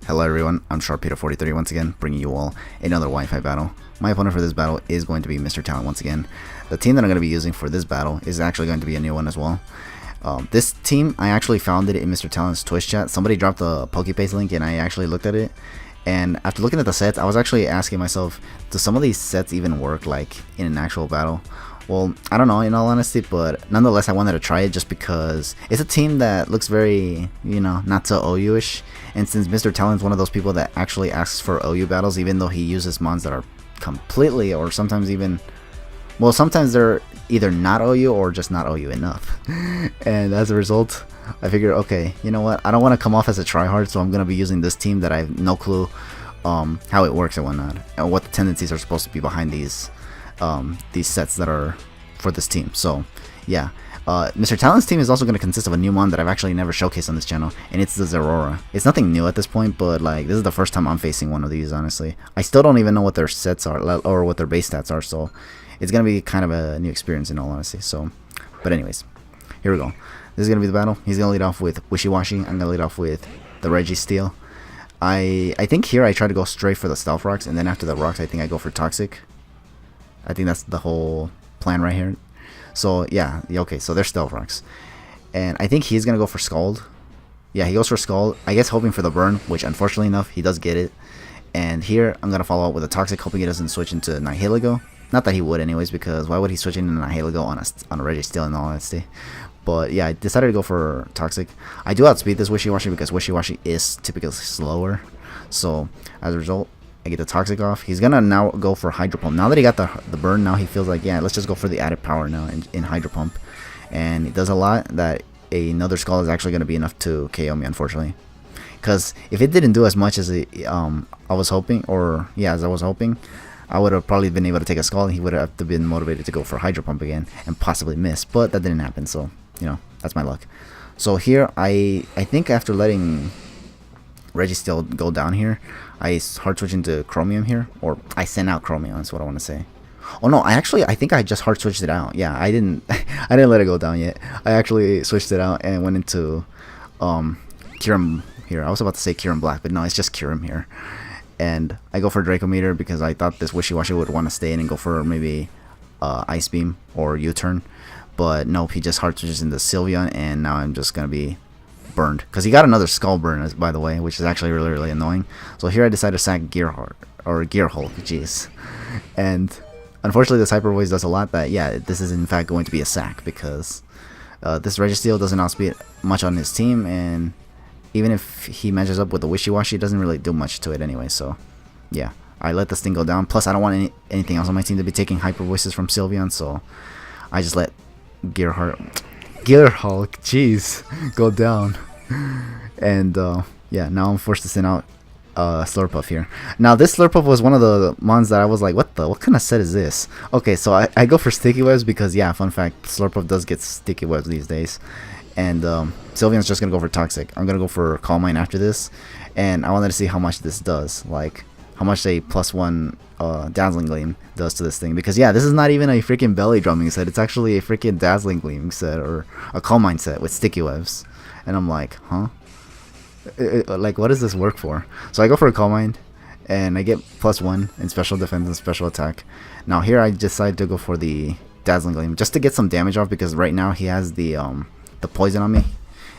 Hello everyone, I'm Sharpedo43 once again, bringing you all another Wi-Fi battle. My opponent for this battle is going to be Mr.Talent once again. The team that I'm going to be using for this battle is actually going to be a new one as well. This team, I actually found it in Mr.Talent's Twitch chat. Somebody dropped the Pokepaste link and I actually looked at it. And after looking at the sets, I was actually asking myself, do some of these sets even work like in an actual battle? Well, I don't know in all honesty, but nonetheless I wanted to try it just because it's a team that looks very, not so OU-ish. And since Mr.Talent's one of those people that actually asks for OU battles, even though he uses mons that are completely, or sometimes even, well, sometimes they're either not OU or just not OU enough. And as a result, I figured, okay, you know what, I don't want to come off as a tryhard, so I'm going to be using this team that I have no clue how it works and whatnot, and what the tendencies are supposed to be behind these sets that are for this team. So yeah, Mr.Talent's team is also going to consist of a new mon that I've actually never showcased on this channel, and it's the Zerora. It's nothing new at this point, but like this is the first time I'm facing one of these, honestly. I still don't even know what their sets are or what their base stats are, so it's going to be kind of a new experience in all honesty. So, but anyways, here we go. This is going to be the battle. He's going to lead off with Wishy-Washy. I'm going to lead off with the Registeel. I think here I try to go straight for the Stealth Rocks, and then after the Rocks I think I go for Toxic. I think that's the whole plan right here. So yeah, okay, so they're Stealth Rocks. And I think he's going to go for Scald. Yeah, he goes for Scald, I guess hoping for the burn, which unfortunately enough, he does get it. And here, I'm going to follow up with a Toxic, hoping he doesn't switch into Nihilego. Not that he would anyways, because why would he switch into Nihilego on a Registeel in all honesty? But yeah, I decided to go for Toxic. I do outspeed this Wishy-Washy because Wishy-Washy is typically slower. So as a result, I get the Toxic off. He's gonna now go for Hydro Pump. Now that he got the burn, now he feels like, yeah, let's just go for the added power now in Hydro Pump. And it does a lot that another Skull is actually gonna be enough to KO me, unfortunately. Because if it didn't do as much as I was hoping, or yeah, as I was hoping, I would have probably been able to take a Skull, and he would have been motivated to go for Hydro Pump again and possibly miss. But that didn't happen, so that's my luck. So here I think after letting Registeel go down here, I hard switch into Chromium here, or I sent out Chromium. That's what I want to say. Oh no, I think I just hard switched it out. Yeah, I didn't let it go down yet. I actually switched it out and went into Kyurem here. I was about to say Kyurem Black, but no, it's just Kyurem here. And I go for Draco Meteor because I thought this Wishy-Washy would want to stay in and go for maybe Ice Beam or U-Turn. But nope, he just hard switches into Sylveon, and now I'm just going to be burned. Because he got another Skull Burn, by the way, which is actually really, really annoying. So here I decided to sack Gear Hulk, jeez. And unfortunately this Hyper Voice does a lot that, yeah, this is in fact going to be a sack, because this Registeel doesn't outspeed much on his team, and even if he matches up with the Wishy-Washy, it doesn't really do much to it anyway. So yeah, I let this thing go down. Plus I don't want anything else on my team to be taking Hyper Voices from Sylveon, so I just let Gear Hulk, jeez, go down. And yeah, now I'm forced to send out Slurpuff here. Now this Slurpuff was one of the mons that I was like, what kind of set is this? Okay, so I go for Sticky Webs because, yeah, fun fact, Slurpuff does get Sticky Webs these days. And Sylveon's just gonna go for Toxic. I'm gonna go for Calm Mind after this, and I wanted to see how much this does, like how much a +1 Dazzling Gleam does to this thing. Because yeah, this is not even a freaking belly drumming set, it's actually a freaking Dazzling Gleam set, or a Calm Mind set with Sticky Webs. And I'm like, huh? Like, what does this work for? So I go for a Calm Mind, and I get +1 in special defense and special attack. Now here I decide to go for the Dazzling Gleam just to get some damage off, because right now he has the poison on me,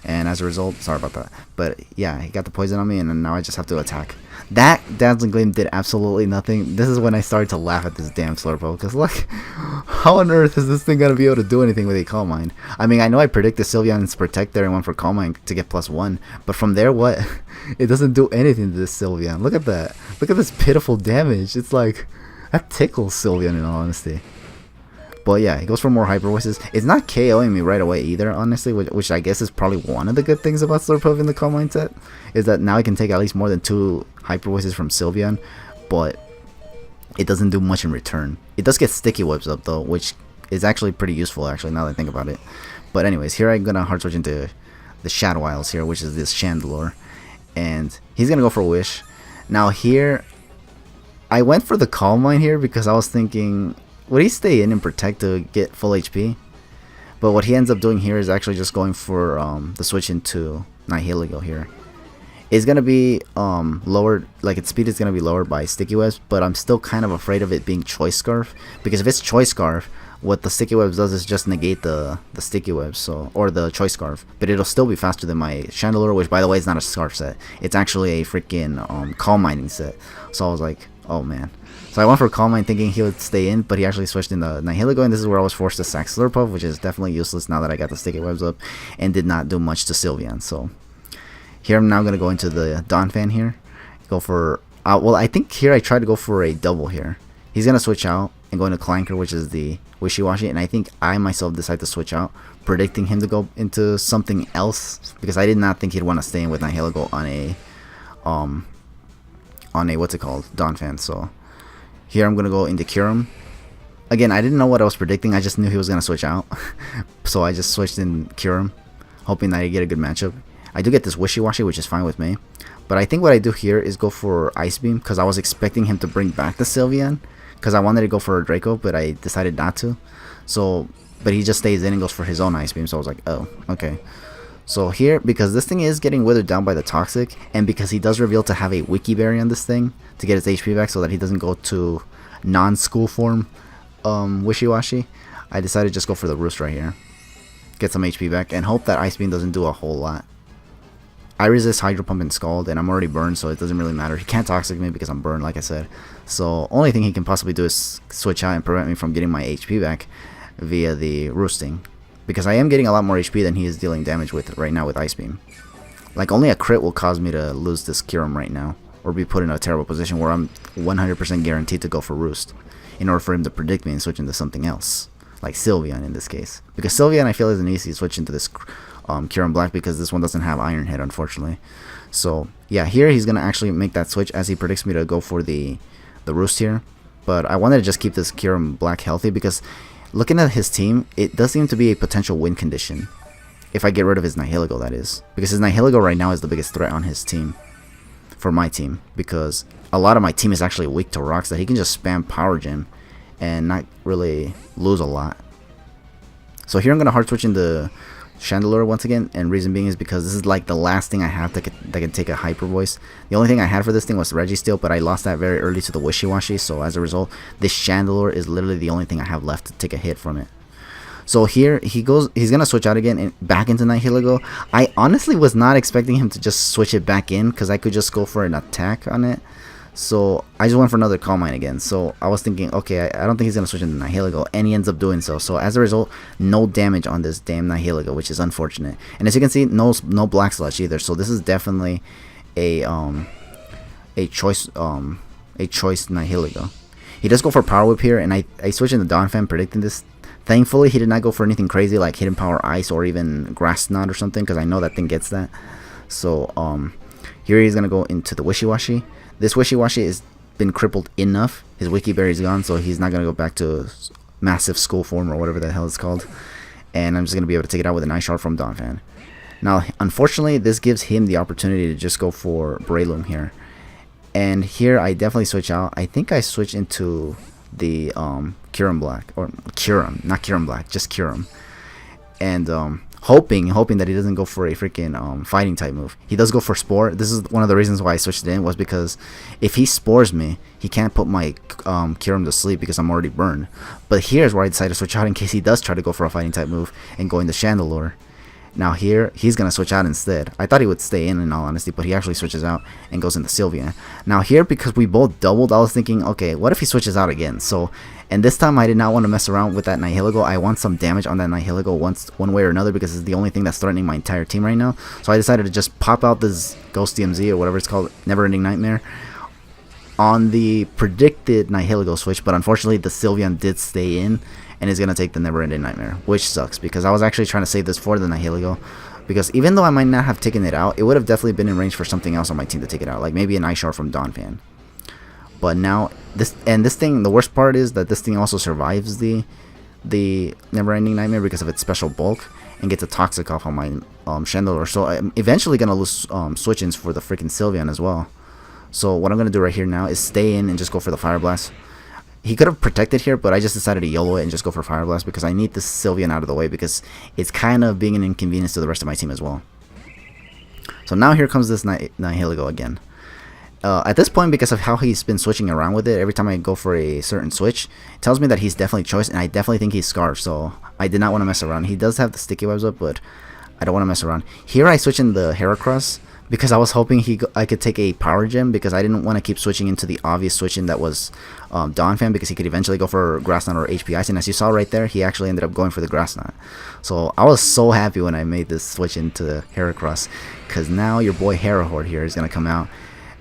and as a result, sorry about that, but yeah, he got the poison on me, and now I just have to attack. That Dazzling Gleam did absolutely nothing. This is when I started to laugh at this damn Slurpo, because look, how on earth is this thing gonna be able to do anything with a Calm Mind? I mean, I know I predicted Sylveon's Protect there and went for Calm Mind to get +1, but from there, what? It doesn't do anything to this Sylveon. Look at that. Look at this pitiful damage. It's like, that tickles Sylveon in all honesty. But yeah, he goes for more Hyper Voices. It's not KOing me right away either, honestly, which I guess is probably one of the good things about Slurpuff in the Calm Mind set, is that now I can take at least more than 2 Hyper Voices from Sylveon, but it doesn't do much in return. It does get Sticky Webs up though, which is actually pretty useful, actually, now that I think about it. But anyways, here I'm gonna hard switch into the Shadow Isles here, which is this Chandelure, and he's gonna go for Wish. Now here, I went for the Calm Mind here because I was thinking, would he stay in and Protect to get full HP? But what he ends up doing here is actually just going for the switch into Nihilego here. is gonna be lowered, like its speed is gonna be lowered by sticky webs, but I'm still kind of afraid of it being choice scarf, because if it's choice scarf, what the sticky webs does is just negate the sticky webs, so, or the choice scarf, but it'll still be faster than my Chandelure, which by the way is not a scarf set. It's actually a freaking calm mining set. So I was like, oh man. So I went for calm mine thinking he would stay in, but he actually switched in the Nihilego, and this is where I was forced to sack Slurpuff, which is definitely useless now that I got the sticky webs up, and did not do much to Sylveon. So here I'm now gonna go into the Donphan here, go for well, I think here I tried to go for a double here. He's gonna switch out and go into Clanker, which is the Wishy-Washy, and I think I myself decided to switch out, predicting him to go into something else, because I did not think he'd want to stay in with Nihilego on a what's it called, Donphan. So here I'm gonna go into Kyurem. Again, I didn't know what I was predicting, I just knew he was gonna switch out. So I just switched in Kyurem, hoping that I get a good matchup. I do get this Wishy-Washy, which is fine with me, but I think what I do here is go for Ice Beam, because I was expecting him to bring back the Sylveon, because I wanted to go for a Draco, but I decided not to. So, but he just stays in and goes for his own Ice Beam, so I was like, oh, okay. So here, because this thing is getting withered down by the Toxic, and because he does reveal to have a Wiki Berry on this thing to get his HP back so that he doesn't go to non-school form Wishy-Washy, I decided to just go for the Roost right here. Get some HP back, and hope that Ice Beam doesn't do a whole lot. I resist Hydro Pump and Scald, and I'm already burned, so it doesn't really matter. He can't Toxic me because I'm burned, like I said. So only thing he can possibly do is switch out and prevent me from getting my HP back via the Roosting, because I am getting a lot more HP than he is dealing damage with right now with Ice Beam. Like, only a crit will cause me to lose this Kyurem right now, or be put in a terrible position where I'm 100% guaranteed to go for Roost, in order for him to predict me and switch into something else, like Sylveon in this case. Because Sylveon I feel is an easy switch into this Kyurem Black, because this one doesn't have Iron Head, unfortunately. So yeah, here he's gonna actually make that switch as he predicts me to go for the Roost here. But I wanted to just keep this Kyurem Black healthy, because looking at his team, it does seem to be a potential win condition if I get rid of his Nihilego, that is, because his Nihilego right now is the biggest threat on his team, for my team, because a lot of my team is actually weak to rocks that he can just spam Power Gem and not really lose a lot. So here I'm gonna hard switch into Chandelure once again, and reason being is because this is like the last thing I have that can take a Hyper Voice. The only thing I had for this thing was Registeel, but I lost that very early to the Wishy-Washy, so as a result, this Chandelure is literally the only thing I have left to take a hit from it. So here he's gonna switch out again and back into Nihilego. I honestly was not expecting him to just switch it back in, because I could just go for an attack on it. So I just went for another Calm Mind again. So I was thinking, okay, I don't think he's going to switch into Nihilego, and he ends up doing so. So as a result, no damage on this damn Nihilego, which is unfortunate. And as you can see, no Black Sludge either. So this is definitely a choice Nihilego. He does go for Power Whip here, and I switched into Donphan predicting this. Thankfully, he did not go for anything crazy like Hidden Power Ice or even Grass Knot or something, because I know that thing gets that. So here he's going to go into the Wishy-Washy. This Wishy-Washy has been crippled enough. His Wiki Berry's gone, so he's not going to go back to massive school form or whatever the hell it's called. And I'm just going to be able to take it out with an Ice Shard from Donphan. Now, unfortunately, this gives him the opportunity to just go for Breloom here. And here I definitely switch out. I think I switch into the Kyurem Black. Or Kyurem, not Kyurem Black, just Kyurem. And hoping that he doesn't go for a freaking fighting type move. He does go for Spore. This is one of the reasons why I switched it in, was because if he spores me, he can't put my Kyurem to sleep because I'm already burned. But here's where I decided to switch out in case he does try to go for a fighting type move and go into Chandelure. Now here, he's going to switch out instead. I thought he would stay in all honesty, but he actually switches out and goes into Sylveon. Now here, because we both doubled, I was thinking, okay, what if he switches out again? So, and this time I did not want to mess around with that Nihilego. I want some damage on that Nihilego one way or another, because it's the only thing that's threatening my entire team right now. So I decided to just pop out this Ghost DMZ, or whatever it's called, Never Ending Nightmare, on the predicted Nihilego switch, but unfortunately the Sylveon did stay in, and is going to take the Never Ending Nightmare, which sucks, because I was actually trying to save this for the Nihilego, because even though I might not have taken it out, it would have definitely been in range for something else on my team to take it out, like maybe an Ice Shard from Donphan. But now, this thing, the worst part is that this thing also survives the Never Ending Nightmare because of its special bulk, and gets a Toxic off on my Chandelure, so I'm eventually going to lose switch-ins for the freaking Sylveon as well. So what I'm going to do right here now is stay in and just go for the Fire Blast. He could have protected here, but I just decided to YOLO it and just go for Fire Blast, because I need this Sylveon out of the way, because it's kind of being an inconvenience to the rest of my team as well. So now here comes this Nihilego again. At this point, because of how he's been switching around with it, every time I go for a certain switch, it tells me that he's definitely choice, and I definitely think he's Scarf, so I did not want to mess around. He does have the sticky webs up, but I don't want to mess around. Here I switch in the Heracross, because I was hoping I could take a Power Gem, because I didn't want to keep switching into the obvious switch-in that was Donphan, because he could eventually go for Grass Knot or HP Ice, and as you saw right there, he actually ended up going for the Grass Knot. So I was so happy when I made this switch into the Heracross, because now your boy Herahord here is going to come out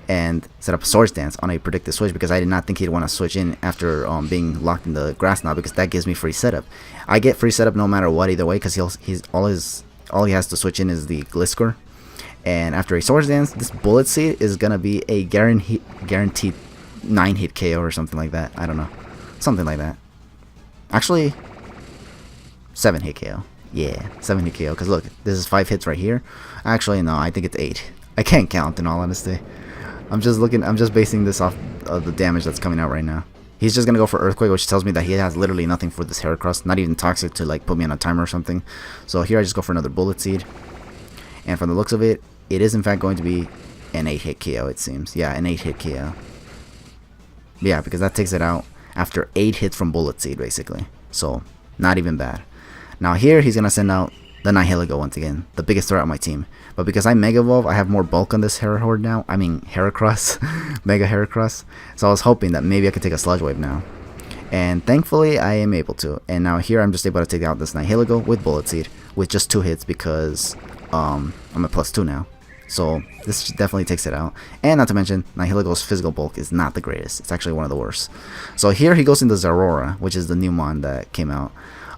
and set up a Swords Dance on a predicted switch, because I did not think he'd want to switch in after being locked in the Grass Knot, because that gives me free setup. I get free setup no matter what either way, because all he has to switch in is the Gliscor. And after a Swords Dance, this Bullet Seed is gonna be a guaranteed 9-hit KO or something like that. I don't know, something like that. Actually, 7-hit KO. Yeah, 7-hit KO. Because look, this is 5 hits right here. Actually, no, I think it's 8. I can't count, in all honesty. I'm just basing this off of the damage that's coming out right now. He's just gonna go for Earthquake, which tells me that he has literally nothing for this Heracross, not even toxic to like put me on a timer or something. So here I just go for another Bullet Seed, and from the looks of it, it is in fact going to be an 8-hit KO. It seems, yeah, an 8-hit KO. Yeah, because that takes it out after 8 hits from Bullet Seed, basically. So not even bad. Now here he's gonna send out the Nihilego once again, the biggest threat on my team. But because I Mega Evolve, I have more bulk on this Herahord now. I mean Heracross, Mega Heracross. So I was hoping that maybe I could take a Sludge Wave now. And thankfully I am able to. And now here I'm just able to take out this Nihilego with Bullet Seed with just 2 hits, because I'm at +2 now. So this definitely takes it out. And not to mention, Nihilego's physical bulk is not the greatest. It's actually one of the worst. So here he goes into Zeraora, which is the new mon that came out.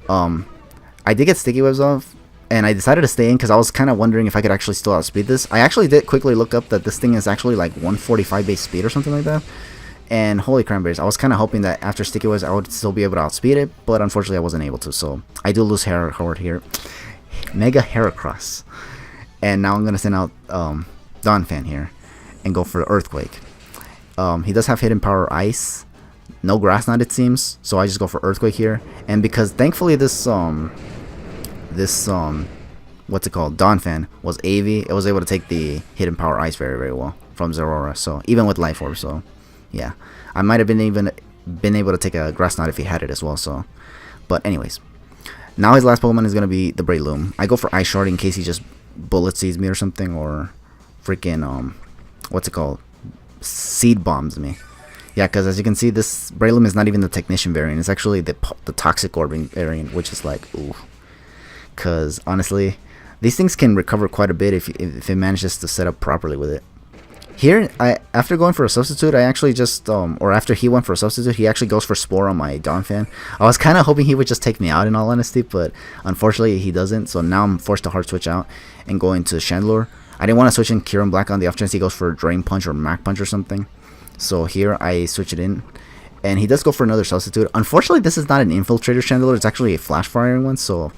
I did get Sticky Webs off, and I decided to stay in because I was kind of wondering if I could actually still outspeed this. I actually did quickly look up that this thing is actually like 145 base speed or something like that. And holy cranberries, I was kind of hoping that after Sticky Webs I would still be able to outspeed it, but unfortunately I wasn't able to. So I do lose Herahord here. Mega Heracross. And now I'm going to send out Donphan here and go for Earthquake. He does have Hidden Power Ice. No Grass Knot, it seems. So I just go for Earthquake here. And because thankfully this what's it called, Donphan was AV, it was able to take the Hidden Power Ice very, very well from Zeraora. So even with Life Orb, so yeah. I might have been able to take a Grass Knot if he had it as well. So, but anyways. Now his last Pokemon is going to be the Breloom. I go for Ice Shard in case he just Bullet Seeds me or something, or freaking what's it called, Seed Bombs me. Yeah, because as you can see, this Breloom is not even the Technician variant. It's actually the Toxic Orb variant, which is like, ooh. Because honestly, these things can recover quite a bit if it manages to set up properly with it. Here, after going for a substitute, I actually just, or after he went for a substitute, he actually goes for Spore on my Donphan. I was kind of hoping he would just take me out in all honesty, but unfortunately he doesn't. So now I'm forced to hard switch out and go into Chandelure. I didn't want to switch in Kyurem Black on the off chance he goes for Drain Punch or Mach Punch or something. So here I switch it in, and he does go for another substitute. Unfortunately, this is not an Infiltrator Chandelure, it's actually a Flash Firing one, so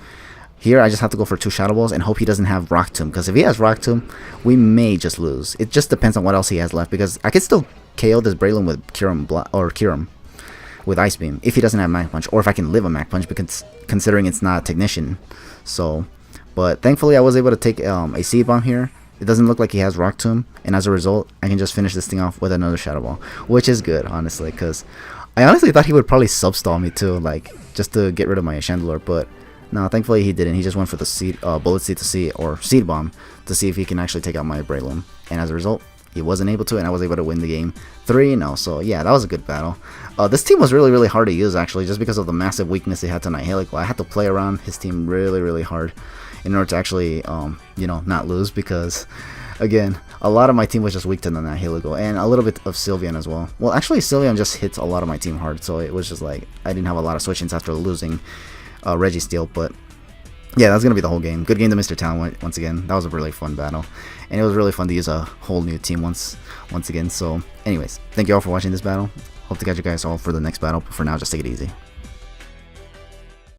here I just have to go for 2 Shadow Balls and hope he doesn't have Rock Tomb, because if he has Rock Tomb, we may just lose. It just depends on what else he has left, because I could still KO this Breloom with Kyurem with Ice Beam if he doesn't have Mach Punch, or if I can live a Mach Punch, because considering it's not a Technician. So, but thankfully I was able to take a Seed Bomb here. It doesn't look like he has Rock Tomb, and as a result, I can just finish this thing off with another Shadow Ball, which is good, honestly, because I honestly thought he would probably substall me too, like just to get rid of my Chandelure, but no, thankfully he didn't. He just went for the Bullet Seed to see, or Seed Bomb to see if he can actually take out my Breloom. And as a result, he wasn't able to, and I was able to win the game 3-0. So yeah, that was a good battle. This team was really, really hard to use actually, just because of the massive weakness they had to Nihilego. I had to play around his team really, really hard in order to actually, you know, not lose, because again, a lot of my team was just weak to the Nihilego, and a little bit of Sylveon as well. Well, actually Sylveon just hits a lot of my team hard, so it was just like I didn't have a lot of switch-ins after losing Registeel. But yeah, that's gonna be the whole game. Good game to Mr.Talent once again. That was a really fun battle, and it was really fun to use a whole new team once again. So anyways, thank you all for watching this battle. Hope to catch you guys all for the next battle, but for now, just take it easy.